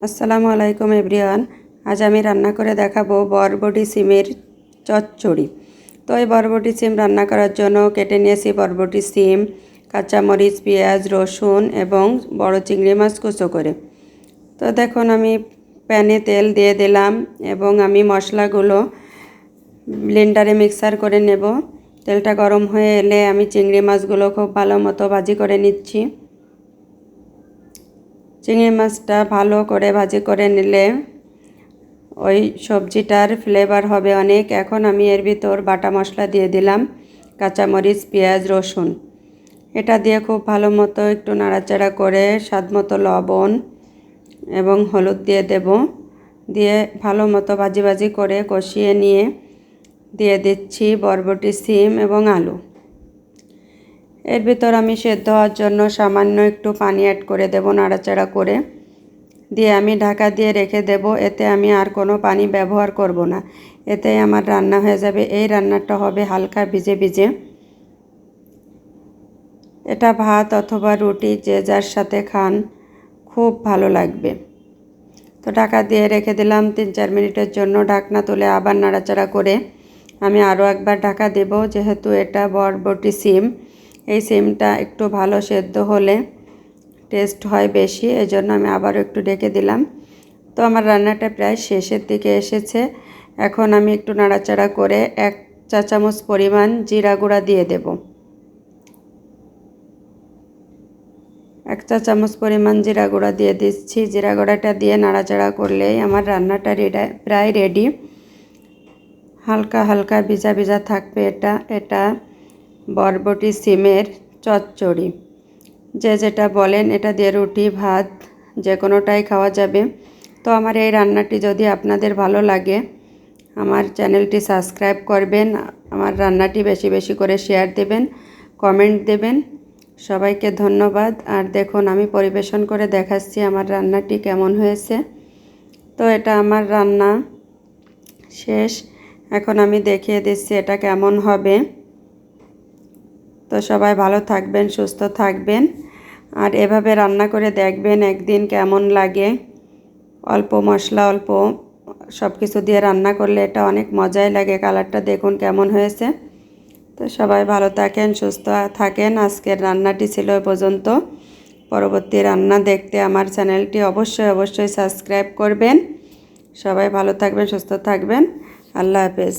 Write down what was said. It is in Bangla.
আসসালামু আলাইকুম এভরিওয়ান। আজ আমি রান্না করে দেখাবো বরবটি সিমের চচ্চড়ি। তো এই বরবটি সিম রান্না করার জন্য কেটে নিয়েছি বরবটি সিম, কাঁচামরিচ, পেঁয়াজ, রসুন এবং বড় চিংড়ি মাছ কুচো করে। তো দেখুন আমি প্যানে তেল দিয়ে দিলাম এবং আমি মশলাগুলো ব্লেন্ডারে মিক্সার করে নেব। তেলটা গরম হয়ে এলে আমি চিংড়ি মাছগুলো খুব ভালো মতো ভাজি করে নিচ্ছি। চিংড়ি মাছটা ভালো করে ভাজি করে নিলে ওই সবজিটার ফ্লেভার হবে অনেক। এখন আমি এর ভিতর বাটা মশলা দিয়ে দিলাম, কাঁচামরিচ, পেঁয়াজ, রসুন। এটা দিয়ে খুব ভালো মতো একটু নাড়াচাড়া করে স্বাদ মতো লবণ এবং হলুদ দিয়ে দেব। দিয়ে ভালো মতো ভাজি ভাজি করে কষিয়ে নিয়ে দিয়ে দিচ্ছি বরবটি, সিম এবং আলু। এর ভিতর আমি সেদ্ধ হওয়ার জন্য সামান্য একটু পানি অ্যাড করে দেব, নাড়াচাড়া করে দিয়ে আমি ঢাকা দিয়ে রেখে দেব। এতে আমি আর কোনো পানি ব্যবহার করব না, এতে আমার রান্না হয়ে যাবে। এই রান্নাটা হবে হালকা ভিজে ভিজে। এটা ভাত অথবা রুটি যে যার সাথে খান খুব ভালো লাগবে। তো ঢাকা দিয়ে রেখে দিলাম 3-4 মিনিটের জন্য। ঢাকনা তুলে আবার নাড়াচাড়া করে আমি আরও একবার ঢাকা দেব। যেহেতু এটা বরবটি সিম, এই সিমটা একটু ভালো সেদ্ধ হলে টেস্ট হয় বেশি, এজন্য আমি আবারও একটু ঢেকে দিলাম। তো আমার রান্নাটা প্রায় শেষের দিকে এসেছে। এখন আমি একটু নাড়াচাড়া করে 1 চা চামচ পরিমাণ জিরা গুঁড়া দিয়ে দেব। 1 চা চামচ পরিমাণ জিরা গুঁড়া দিয়ে দিচ্ছি। জিরা গুঁড়াটা দিয়ে নাড়াচাড়া করলেই আমার রান্নাটা প্রায় রেডি। হালকা হালকা ভিজা ভিজা থাকবে। এটা বরবটি সিমের চচ্চড়ি, যে যেটা বলেন। এটা দিয়ে রুটি, ভাত যে কোনোটাই খাওয়া যাবে। তো আমার এই রান্নাটি যদি আপনাদের ভালো লাগে, আমার চ্যানেলটি সাবস্ক্রাইব করবেন, আমার রান্নাটি বেশি বেশি করে শেয়ার দেবেন, কমেন্ট দেবেন। সবাইকে ধন্যবাদ। আর দেখুন আমি পরিবেশন করে দেখাচ্ছি আমার রান্নাটি কেমন হয়েছে। তো এটা আমার রান্না শেষ। এখন আমি দেখিয়ে দিচ্ছি এটা কেমন হবে। তো সবাই ভালো থাকবেন, সুস্থ থাকবেন, আর এভাবে রান্না করে দেখবেন একদিন কেমন লাগে। অল্প মশলা, অল্প সব কিছু দিয়ে রান্না করলে এটা অনেক মজাই লাগে। কালারটা দেখুন কেমন হয়েছে। তো সবাই ভালো থাকেন, সুস্থ থাকেন। আজকের রান্নাটি ছিল এ পর্যন্ত। পরবর্তী রান্না দেখতে আমার চ্যানেলটি অবশ্যই সাবস্ক্রাইব করবেন। সবাই ভালো থাকবেন, সুস্থ থাকবেন। আল্লাহ হাফেজ।